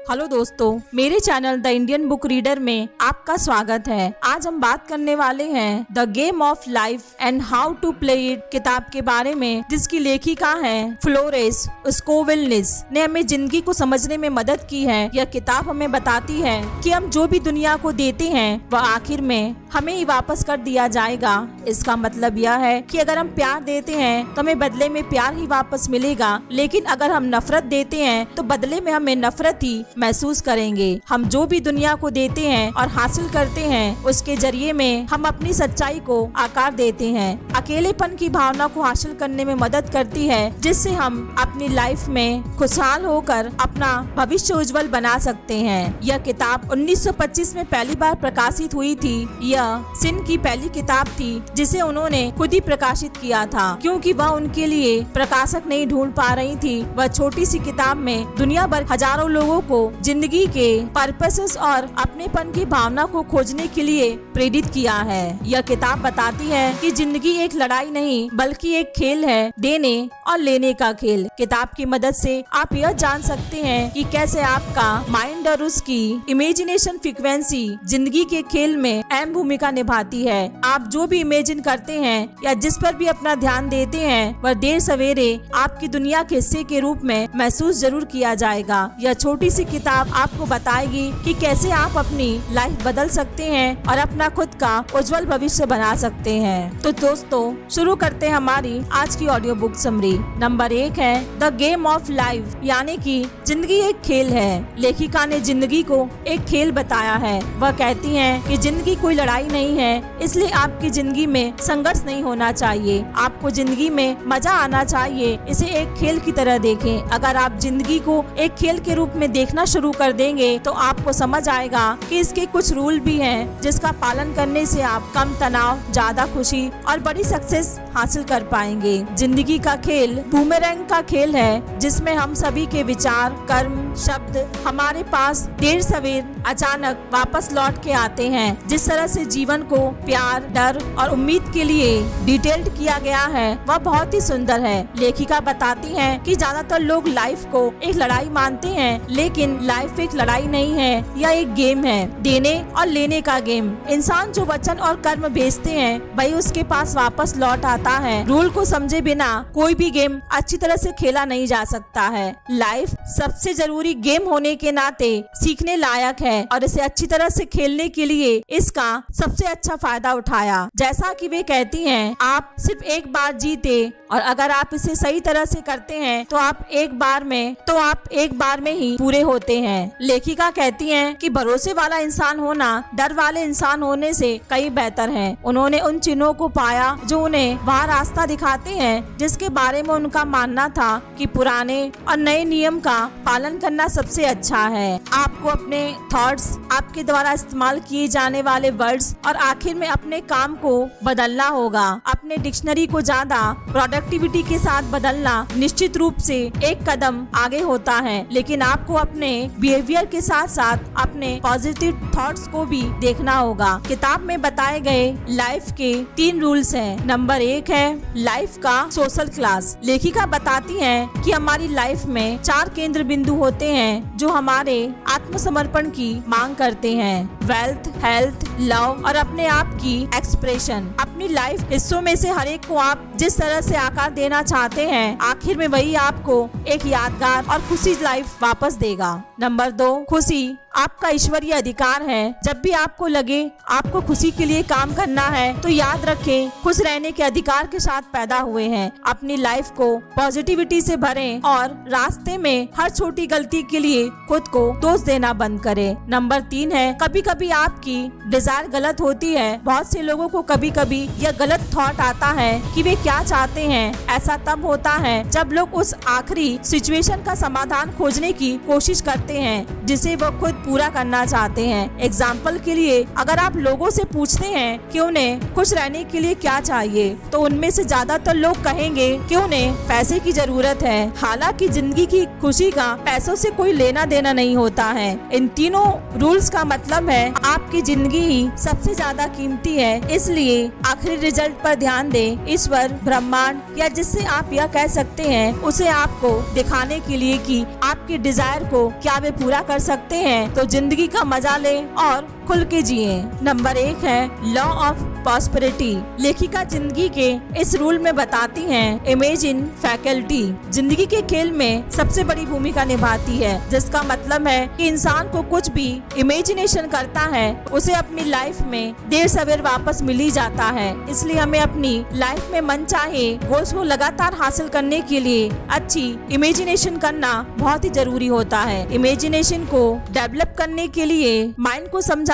Hello दोस्तों, मेरे channel the Indian book reader में आपका स्वागत है। आज हम बात करने वाले हैं the game of life and how to play it किताब के बारे में, जिसकी लेखिका है फ्लोरेंस स्कोविल्स ने हमें जिंदगी को समझने में मदद की है। यह किताब हमें बताती है कि हम जो भी दुनिया को देते हैं वह आखिर में हमें ही वापस कर दिया जाएगा। इसका मतलब यह है कि अगर हम प्यार देते हैं तो हमें बदले में प्यार ही वापस मिलेगा, लेकिन अगर हम नफरत देते हैं तो बदले में हमें नफरत ही महसूस करेंगे। हम जो भी दुनिया को देते हैं और हासिल करते हैं उसके जरिए में हम अपनी सच्चाई को आकार देते हैं। अकेलेपन की भावना को हासिल करने में मदद करती है, जिससे हम अपनी लाइफ में खुशहाल होकर अपना भविष्य उज्जवल बना सकते हैं। यह किताब 1925 में पहली बार प्रकाशित हुई थी। यह सिन की पहली किताब थी जिसे उन्होंने खुद ही प्रकाशित किया था, क्योंकि वह उनके लिए प्रकाशक नहीं ढूंढ पा रही थी। वह छोटी सी किताब में दुनिया भर हजारों लोगों को जिंदगी के पर्पसेस और अपनेपन की भावना को खोजने के लिए प्रेरित किया है। यह किताब बताती है कि जिंदगी एक लड़ाई नहीं बल्कि एक खेल है, देने और लेने का खेल। किताब की मदद से आप यह जान सकते हैं कि कैसे आपका माइंड और उसकी इमेजिनेशन फ्रीक्वेंसी जिंदगी के खेल में अहम भूमिका निभाती है। आप जो भी इमेजिन करते हैं या जिस पर भी अपना ध्यान देते हैं वह देर सवेरे आपकी दुनिया के हिस्से के रूप में महसूस जरूर किया जाएगा। यह छोटी सी किताब आपको बताएगी कि कैसे आप अपनी लाइफ बदल सकते हैं और अपना खुद का उज्जवल भविष्य बना सकते हैं। तो दोस्तों, शुरू करते हैं हमारी आज की ऑडियो बुक समरी। नंबर 1 है द गेम ऑफ लाइफ, यानी कि जिंदगी एक खेल है। लेखिका ने जिंदगी को एक खेल बताया है। वह कहती हैं कि जिंदगी कोई लड़ाई नहीं है, इसलिए आपकी जिंदगी में संघर्ष नहीं होना चाहिए। आपको जिंदगी में मजा आना चाहिए। इसे एक खेल की तरह देखें। अगर आप जिंदगी को एक खेल के रूप में देखना शुरू कर देंगे तो आपको समझ आएगा कि इसके कुछ रूल भी हैं, जिसका पालन करने से आप कम तनाव, ज्यादा खुशी और बड़ी सक्सेस हासिल कर पाएंगे। जिंदगी का खेल बूमेरैंग का खेल है, जिसमें हम सभी के विचार, कर्म, शब्द हमारे पास देर सवेर अचानक वापस लौट के आते हैं। जिस तरह से जीवन को प्यार, डर और उम्मीद के लिए डिटेल्ड किया गया है वह बहुत ही सुंदर है। लेखिका बताती हैं कि ज्यादातर लोग लाइफ को एक लड़ाई मानते हैं, लेकिन लाइफ एक लड़ाई नहीं है, यह एक गेम है, देने और लेने का गेम। इंसान जो वचन और कर्म भेजते हैं वही उसके पास वापस लौट आता है। रूल को समझे बिना कोई भी गेम अच्छी तरह से खेला नहीं जा सकता है। लाइफ सबसे जरूरी गेम होने के नाते सीखने लायक है और इसे अच्छी तरह से खेलने के लिए इसका सबसे अच्छा फायदा उठाया। जैसा कि वे कहती हैं, आप सिर्फ एक बार जीते और अगर आप इसे सही तरह से करते हैं तो आप एक बार में ही पूरे होते हैं। लेखिका कहती हैं कि भरोसे वाला इंसान होना डर वाले इंसान होने से कई बेहतर है। उन्होंने उन चिन्हों को पाया जो उन्हें वह रास्ता दिखाते हैं जिसके बारे में उनका मानना था कि पुराने और नए नियम का पालन करना सबसे अच्छा है। आपको अपने थॉट्स, आपके द्वारा इस्तेमाल किए जाने वाले वर्ड्स और आखिर में अपने काम को बदलना होगा। अपने डिक्शनरी को ज्यादा प्रोडक्टिविटी के साथ बदलना निश्चित रूप से एक कदम आगे होता है, लेकिन आपको अपने बिहेवियर के साथ साथ अपने पॉजिटिव थॉट्स को भी देखना होगा। किताब में बताए गए लाइफ के 3 रूल्स हैं। नंबर 1 है लाइफ का सोशल क्लास। लेखिका बताती हैं कि हमारी लाइफ में 4 केंद्र बिंदु होते हैं जो हमारे आत्मसमर्पण की मांग करते हैं: वेल्थ, हेल्थ, लव और अपने आप की एक्सप्रेशन। अपनी लाइफ हिस्सों में से हर एक को आप जिस तरह से आकार देना चाहते हैं, आखिर में वही आपको एक यादगार और खुशी लाइफ वापस देगा। नंबर 2, खुशी आपका ईश्वरीय अधिकार है। जब भी आपको लगे आपको खुशी के लिए काम करना है तो याद रखें, खुश रहने के अधिकार के साथ पैदा हुए हैं। अपनी लाइफ को पॉजिटिविटी से भरें और रास्ते में हर छोटी गलती के लिए खुद को दोष देना बंद करें। नंबर 3 है कभी कभी आपकी डिजायर गलत होती है। बहुत से लोगों को कभी कभी यह गलत थॉट आता है कि वे क्या चाहते हैं। ऐसा तब होता है जब लोग उस आखिरी सिचुएशन का समाधान खोजने की कोशिश करते हैं जिसे वो खुद पूरा करना चाहते हैं। एग्जाम्पल के लिए अगर आप लोगों से पूछते हैं कि उन्हें खुश रहने के लिए क्या चाहिए, तो उनमें से ज्यादातर लोग कहेंगे कि उन्हें पैसे की जरूरत है। हालांकि जिंदगी की खुशी का पैसों से कोई लेना देना नहीं होता है। इन तीनों रूल्स का मतलब है आपकी जिंदगी ही सबसे ज्यादा कीमती है, इसलिए आखिरी रिजल्ट पर ध्यान दें। ईश्वर, ब्रह्मांड या जिससे आप यह कह सकते हैं, उसे आपको दिखाने के लिए कि आपके डिजायर को क्या वे पूरा कर सकते हैं, तो जिंदगी का मजा लें और खुल के जिए। नंबर 1 है लॉ ऑफ प्रॉस्पेरिटी। लेखिका जिंदगी के इस रूल में बताती हैं इमेजिन फैकल्टी जिंदगी के खेल में सबसे बड़ी भूमिका निभाती है, जिसका मतलब है कि इंसान को कुछ भी इमेजिनेशन करता है उसे अपनी लाइफ में देर सवेर वापस मिल ही जाता है। इसलिए हमें अपनी लाइफ में मनचाहे गोल्स को लगातार हासिल करने के लिए अच्छी इमेजिनेशन करना बहुत ही जरूरी होता है। इमेजिनेशन को डेवलप करने के लिए माइंड को समझाना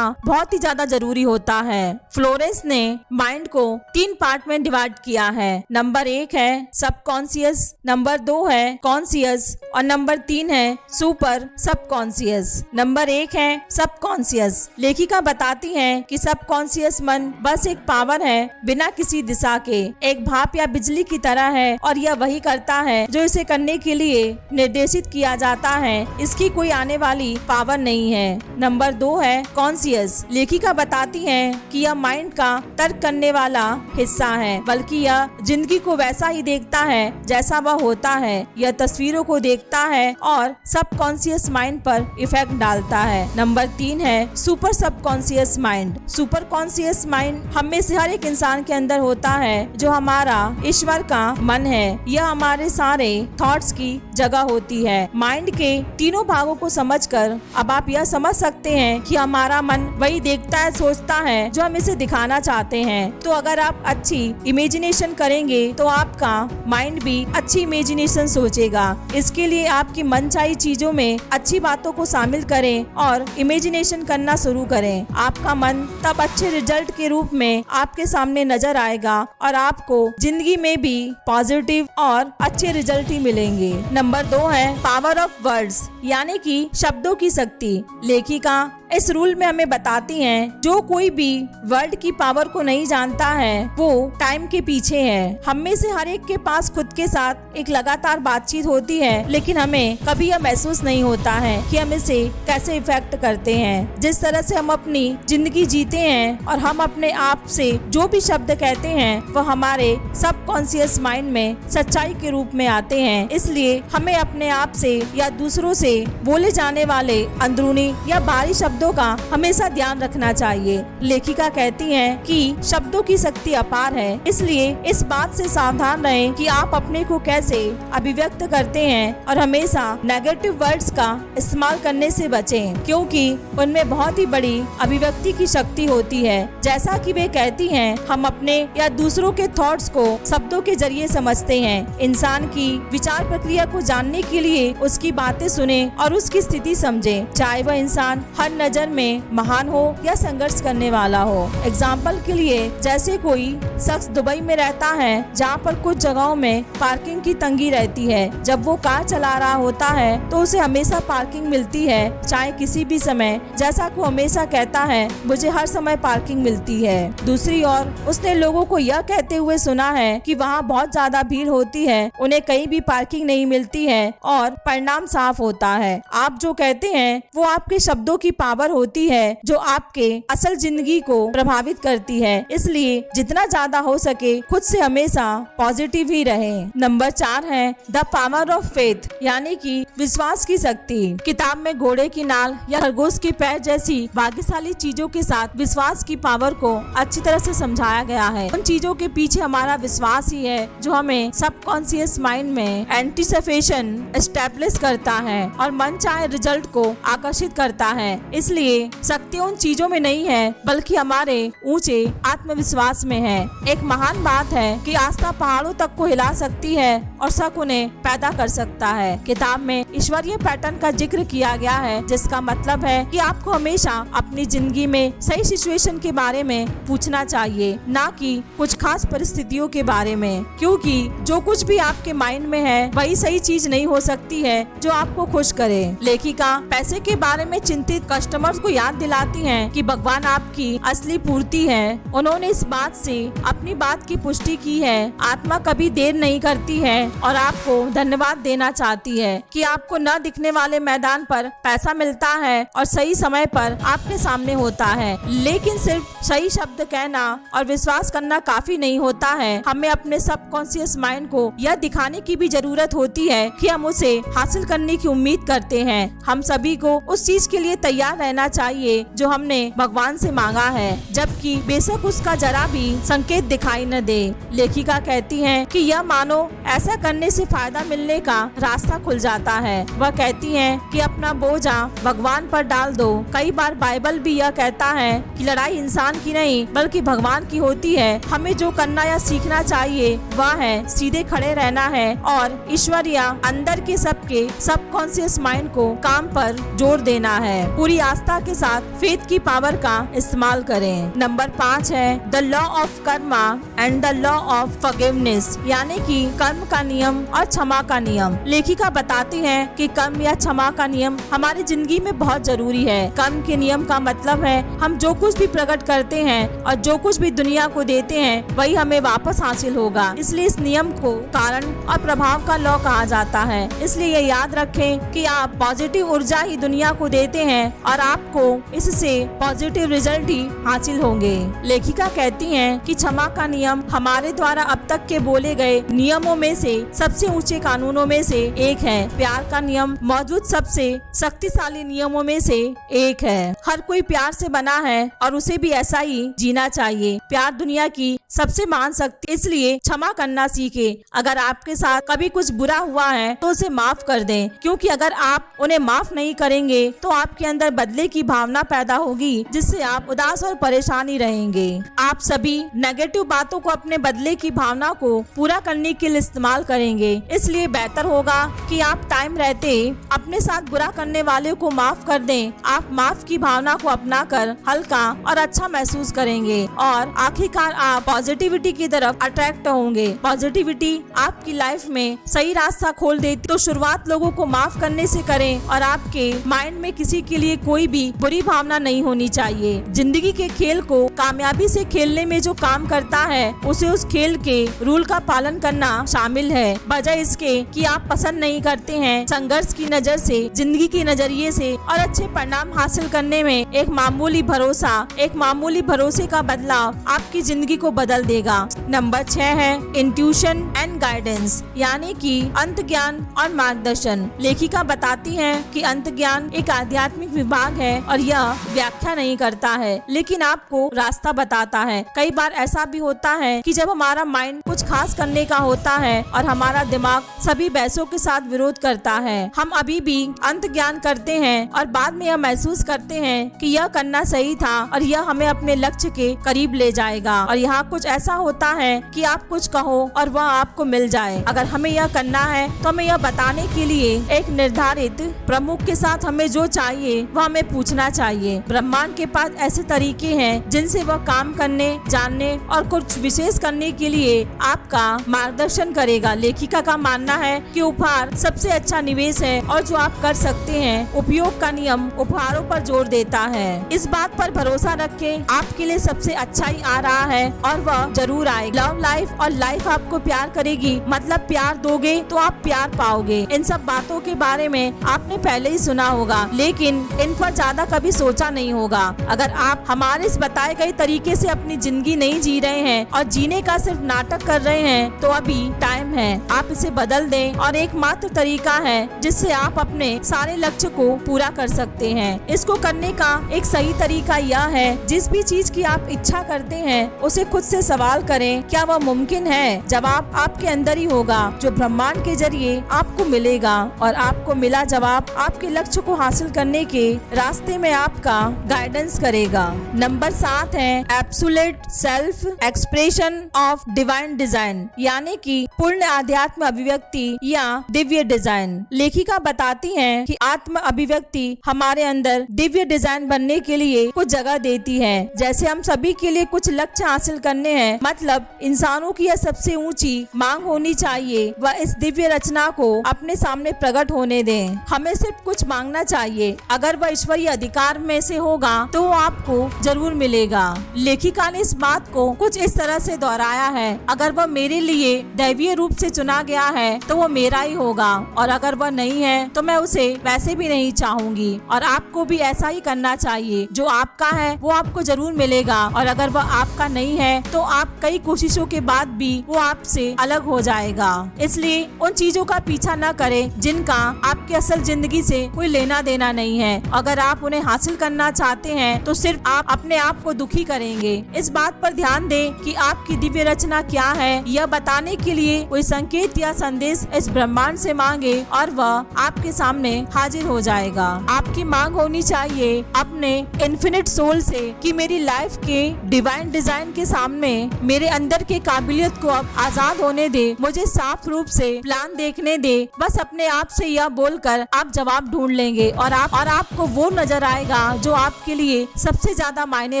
बहुत ही ज्यादा जरूरी होता है। फ्लोरेंस ने माइंड को 3 पार्ट में डिवाइड किया है। नंबर 1 है सबकॉन्शियस, नंबर 2 है कॉन्शियस और नंबर 3 है सुपर सबकॉन्शियस। नंबर 1 है सबकॉन्शियस। लेखिका बताती है कि सबकॉन्शियस मन बस एक पावर है बिना किसी दिशा के, एक भाप या बिजली की तरह है और यह वही करता है जो इसे करने के लिए निर्देशित किया जाता है। इसकी कोई आने वाली पावर नहीं है। नंबर 2 है कॉन्शियस। लेखिका बताती है कि यह माइंड का तर्क करने वाला हिस्सा है, बल्कि यह जिंदगी को वैसा ही देखता है जैसा वह होता है। यह तस्वीरों को देखता है और सबकॉन्शियस माइंड पर इफेक्ट डालता है। नंबर 3 है super subconscious mind. Super conscious mind हम में से हर एक इंसान के अंदर होता है, जो हमारा ईश्वर का मन है। यह हमारे सारे थॉट्स की जगह होती है। माइंड के तीनों भागों को समझकर अब आप यह समझ सकते हैं कि हमारा मन वही देखता है, सोचता है जो हम इसे दिखाना चाहते हैं। तो अगर आप अच्छी इमेजिनेशन करेंगे तो आपका माइंड भी अच्छी इमेजिनेशन सोचेगा। इसके लिए आपकी मनचाही चीजों में अच्छी बातों को शामिल करें और इमेजिनेशन करना शुरू करें। आपका मन तब अच्छे रिजल्ट के रूप में आपके सामने नजर आएगा और आपको जिंदगी में भी पॉजिटिव और अच्छे रिजल्ट ही मिलेंगे। नंबर 2 है पावर ऑफ वर्ड्स, यानी कि शब्दों की शक्ति। लेखिका इस रूल में हमें बताती हैं जो कोई भी वर्ड की पावर को नहीं जानता है वो टाइम के पीछे है। हम में से हर एक के पास खुद के साथ एक लगातार बातचीत होती है, लेकिन हमें कभी यह महसूस नहीं होता है कि हम इसे कैसे इफेक्ट करते हैं। जिस तरह से हम अपनी जिंदगी जीते हैं और हम अपने आप से जो भी शब्द कहते हैं वह हमारे सबकॉन्शियस माइंड में सच्चाई के रूप में आते हैं। इसलिए हमें अपने आप से या दूसरों से बोले जाने वाले अंदरूनी या बाहरी शब्दों का हमेशा ध्यान रखना चाहिए। लेखिका कहती हैं कि शब्दों की शक्ति अपार है, इसलिए इस बात से सावधान रहें कि आप अपने को कैसे अभिव्यक्त करते हैं और हमेशा नेगेटिव वर्ड्स का इस्तेमाल करने से बचें, क्योंकि उनमें बहुत ही बड़ी अभिव्यक्ति की शक्ति होती है। जैसा कि वे कहती हैं, हम अपने या दूसरों के थॉट्स को शब्दों के जरिए समझते हैं। इंसान की विचार प्रक्रिया को जानने के लिए उसकी बातें सुने और उसकी स्थिति समझें, चाहे वह इंसान हर नजर में महान हो या संघर्ष करने वाला हो। एग्जाम्पल के लिए जैसे कोई शख्स दुबई में रहता है जहाँ पर कुछ जगहों में पार्किंग की तंगी रहती है। जब वो कार चला रहा होता है तो उसे हमेशा पार्किंग मिलती है, चाहे किसी भी समय। जैसा को हमेशा कहता है, मुझे हर समय पार्किंग मिलती है। दूसरी ओर उसने लोगों को यह कहते हुए सुना है कि वहाँ बहुत ज्यादा भीड़ होती है, उन्हें कहीं भी पार्किंग नहीं मिलती है और परिणाम साफ होता है। आप जो कहते हैं वो आपके शब्दों की पावर होती है जो आपके असल जिंदगी को प्रभावित करती है। इसलिए जितना ज्यादा हो सके खुद से हमेशा पॉजिटिव ही रहें। नंबर 4 है द पावर ऑफ फेथ, यानी कि विश्वास की शक्ति। किताब में घोड़े की नाल या खरगोश के पैर जैसी भाग्यशाली चीजों के साथ विश्वास की पावर को अच्छी तरह से समझाया गया है। उन चीजों के पीछे हमारा विश्वास ही है जो हमें सबकॉन्शियस माइंड में एंटीसिपेशन एस्टेब्लिश करता है और मनचाहे रिजल्ट को आकर्षित करता है। इसलिए शक्ति उन चीजों में नहीं है बल्कि हमारे ऊंचे आत्मविश्वास में है। एक महान बात है कि आस्था पहाड़ों तक को हिला सकती है और शक उन्हें पैदा कर सकता है। किताब में ईश्वरीय पैटर्न का जिक्र किया गया है, जिसका मतलब है कि आपको हमेशा अपनी जिंदगी में सही सिचुएशन के बारे में पूछना चाहिए, ना कि कुछ खास परिस्थितियों के बारे में, क्योंकि जो कुछ भी आपके माइंड में है वही सही चीज नहीं हो सकती है जो आपको खुश करे। लेखिका पैसे के बारे में चिंतित कस्टमर्स को याद दिलाती हैं कि भगवान आपकी असली पूर्ति है। उन्होंने इस बात से अपनी बात की पुष्टि की है। आत्मा कभी देर नहीं करती है और आपको धन्यवाद देना चाहती है कि आपको न दिखने वाले मैदान पर पैसा मिलता है और सही समय पर आपके सामने होता है। लेकिन सिर्फ सही शब्द कहना और विश्वास करना काफी नहीं होता है। हमें अपने सबकॉन्शियस माइंड को यह दिखाने की भी जरूरत होती है कि हम उसे हासिल करने की उम्मीद करते हैं। हम सभी को उस चीज के लिए तैयार रहना चाहिए जो हमने भगवान से मांगा है, जबकि बेशक उसका जरा भी संकेत दिखाई न दे। लेखिका कहती हैं कि यह मानो ऐसा करने से फायदा मिलने का रास्ता खुल जाता है। वह कहती हैं कि अपना बोझा भगवान पर डाल दो। कई बार बाइबल भी यह कहता है कि लड़ाई इंसान की नहीं बल्कि भगवान की होती है। हमें जो करना या सीखना चाहिए वह है सीधे खड़े रहना है और ईश्वर या अंदर के सबके सबकॉन्शियस माइंड को काम पर जोर देना है। पूरी आस्था के साथ फेथ की पावर का इस्तेमाल करें। नंबर 5 है the law of Karma and the law of forgiveness, यानी कि कर्म का नियम और क्षमा का नियम। लेखिका बताती है कि कर्म या क्षमा का नियम हमारी जिंदगी में बहुत जरूरी है। कर्म के नियम का मतलब है हम जो कुछ भी प्रकट करते हैं और जो कुछ भी दुनिया को देते हैं वही हमें वापस हासिल होगा। इसलिए इस नियम को कारण और प्रभाव का लॉ कहा जाता है। इसलिए ये याद रखें कि आप पॉजिटिव ऊर्जा ही दुनिया को देते हैं और आपको इससे पॉजिटिव रिजल्ट ही हासिल होंगे। लेखिका कहती हैं कि क्षमा का नियम हमारे द्वारा अब तक के बोले गए नियमों में से सबसे ऊंचे कानूनों में से एक है। प्यार का नियम मौजूद सबसे शक्तिशाली नियमों में से एक है। हर कोई प्यार से बना है और उसे भी ऐसा ही जीना चाहिए। प्यार दुनिया की सबसे महान शक्ति, इसलिए क्षमा करना सीखे। अगर आपके साथ कभी कुछ बुरा हुआ है तो उसे माफ कर दें, क्योंकि अगर आप उन्हें माफ नहीं करेंगे तो आपके अंदर बदले की भावना पैदा होगी, जिससे आप उदास और परेशान ही रहेंगे। आप सभी नेगेटिव बातों को अपने बदले की भावना को पूरा करने के लिए इस्तेमाल करेंगे। इसलिए बेहतर होगा कि आप टाइम रहते अपने साथ बुरा करने वाले को माफ कर दें। आप माफ की भावना को अपनाकर हल्का और अच्छा महसूस करेंगे और आखिरकार आप पॉजिटिविटी की तरफ अट्रैक्ट होंगे। पॉजिटिविटी आपकी लाइफ में सही रास्ता खोल देती। तो शुरुआत लोगों को माफ करने से करें और आपके माइंड में किसी के लिए कोई भी बुरी भावना नहीं होनी चाहिए। जिंदगी के खेल को कामयाबी से खेलने में जो काम करता है उसे उस खेल के रूल का पालन करना शामिल है, बजाय इसके कि आप पसंद नहीं करते हैं। संघर्ष की नजर से, जिंदगी के नजरिए से और अच्छे परिणाम हासिल करने में एक मामूली भरोसे का बदलाव आपकी जिंदगी को बदल देगा। नंबर 6 है इंट्यूशन एंड गाइडेंस, यानी कि अंत ज्ञान और मार्गदर्शन। लेखिका बताती हैं कि अंत ज्ञान एक आध्यात्मिक विभाग है और यह व्याख्या नहीं करता है, लेकिन आपको रास्ता बताता है। कई बार ऐसा भी होता है कि जब हमारा माइंड कुछ खास करने का होता है और हमारा दिमाग सभी बहसों के साथ विरोध करता है, हम अभी भी अंत ज्ञान करते हैं और बाद में यह महसूस करते हैं कि यह करना सही था और यह हमें अपने लक्ष्य के करीब ले जाएगा। और यहाँ कुछ ऐसा होता है कि आप कुछ कहो और वह आपको मिल जाए। अगर हमें यह करना है तो हमें यह बताने के लिए एक निर्धारित प्रमुख के साथ हमें जो चाहिए वह हमें पूछना चाहिए। ब्रह्मांड के पास ऐसे तरीके हैं जिनसे वह काम करने, जानने और कुछ विशेष करने के लिए आपका मार्गदर्शन करेगा। लेखिका का मानना है कि उपहार सबसे अच्छा निवेश है और जो आप कर सकते हैं। उपयोग का नियम उपहारों पर जोर देता है। इस बात पर भरोसा रखें, आपके लिए सबसे अच्छा ही आ रहा है और वह जरूर आएगा। लव लाइफ और लाइफ आपको प्यार करेगी, मतलब प्यार दोगे तो आप प्यार पाओगे। इन सब बातों के बारे में आपने पहले ही सुना होगा, लेकिन इन पर ज्यादा कभी सोचा नहीं होगा। अगर आप हमारे इस बताए गए तरीके से अपनी जिंदगी नहीं जी रहे हैं और जीने का सिर्फ नाटक कर रहे हैं तो अभी टाइम है आप इसे बदल दें। और एकमात्र तरीका है जिससे आप अपने सारे लक्ष्य को पूरा कर सकते हैं। इसको करने का एक सही तरीका यह है, जिस भी चीज की आप इच्छा करते हैं उसे खुद से सवाल करें, क्या वह मुमकिन है। जवाब आपके अंदर ही होगा, जो ब्रह्मांड के जरिए आपको मिलेगा, और आपको मिला जवाब आपके लक्ष्य को हासिल करने के रास्ते में आपका गाइडेंस करेगा। नंबर 7 है absolute self expression of divine design, यानी कि पूर्ण आध्यात्म अभिव्यक्ति या दिव्य डिजाइन। लेखिका बताती हैं कि आत्म अभिव्यक्ति हमारे अंदर दिव्य डिजाइन बनने के लिए कुछ जगह देती है। जैसे हम सभी के लिए कुछ लक्ष्य हासिल करने हैं, मतलब इंसानों की यह सबसे ऊंची मांग होनी चाहिए, वह इस दिव्य रचना को अपने सामने प्रकट होने दें। हमें सिर्फ कुछ मांगना चाहिए, अगर वह ईश्वरीय अधिकार में से होगा तो वो आपको जरूर मिलेगा। लेखिका ने इस बात को कुछ इस तरह से दोहराया है, अगर वह मेरे लिए दैवीय रूप से चुना गया है तो वो मेरा ही होगा, और अगर वह नहीं है तो मैं उसे वैसे भी नहीं चाहूंगी। और आपको भी ऐसा ही करना चाहिए, जो आपका है वो आपको जरूर मिलेगा, और अगर वह आपका नहीं है तो आप कई कोशिशों के बाद भी वो आपसे अलग हो जाएगा। इसलिए उन चीजों का पीछा न करें जिनका आपकी असल जिंदगी से कोई लेना देना नहीं है। अगर आप उन्हें हासिल करना चाहते हैं तो सिर्फ आप अपने आप को दुखी करेंगे। इस बात पर ध्यान दें कि आपकी दिव्य रचना क्या है, यह बताने के लिए कोई संकेत या संदेश इस ब्रह्मांड से मांगे और वह आपके सामने हाजिर हो जाएगा। आपकी मांग होनी चाहिए अपने इन्फिनिट सोल से कि मेरी लाइफ के डिवाइन डिजाइन के सामने मेरे अंदर के काबिलियत को अब आजाद होने दे, मुझे साफ रूप से प्लान देखने दे। बस अपने आप से यह बोलकर आप जवाब ढूंढ लेंगे और आपको वो नजर आएगा जो आपके लिए सबसे ज्यादा मायने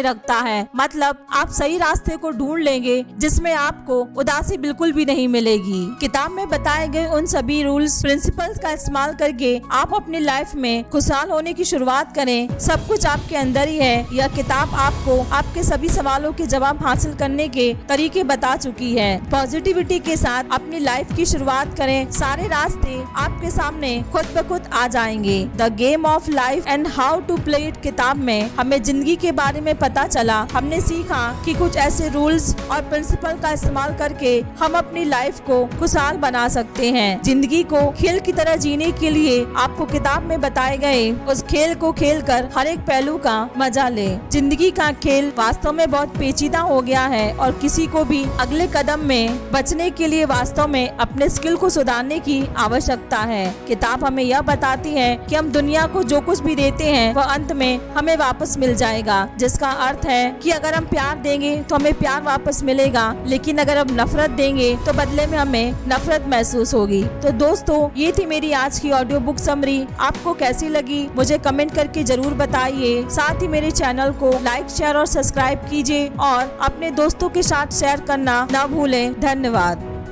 रखता है। मतलब आप सही रास्ते को ढूंढ लेंगे जिसमें आपको उदासी बिल्कुल भी नहीं मिलेगी। किताब में बताए गए उन सभी रूल्स प्रिंसिपल्स का इस्तेमाल करके आप अपनी लाइफ में खुशहाल होने की शुरुआत करें। सब कुछ आपके अंदर ही है। यह किताब आपको आपके सभी सवालों के जवाब हासिल करने के तरीके बता चुकी है। पॉजिटिविटी के साथ अपनी लाइफ की शुरुआत करें, सारे रास्ते आपके सामने खुद ब खुद आ जाएंगे। The game of life and how to play it किताब में हमें जिंदगी के बारे में पता चला। हमने सीखा कि कुछ ऐसे रूल्स और प्रिंसिपल का इस्तेमाल करके हम अपनी लाइफ को खुशहाल बना सकते हैं। जिंदगी को खेल की तरह जीने के लिए आपको किताब में बताए गए उस खेल को खेलकर हर एक पहलू का मजा ले। जिंदगी का खेल वास्तव में बहुत पेचीदा हो गया है और किसी को भी अगले कदम में बचने के लिए वास्तव में अपने स्किल को सुधारने की आवश्यकता है। किताब हमें यह बताती है कि हम दुनिया को जो कुछ भी देते हैं वह अंत में हमें वापस मिल जाएगा, जिसका अर्थ है कि अगर हम प्यार देंगे तो हमें प्यार वापस मिलेगा, लेकिन अगर हम नफरत देंगे तो बदले में हमें नफरत महसूस होगी। तो दोस्तों, ये थी मेरी आज की ऑडियो बुक समरी। आपको कैसी लगी मुझे कमेंट करके जरूर बताइए। साथ ही मेरे चैनल को लाइक, शेयर और सब्सक्राइब कीजिए और अपने दोस्तों के साथ शेयर करना ना भूलें। धन्यवाद।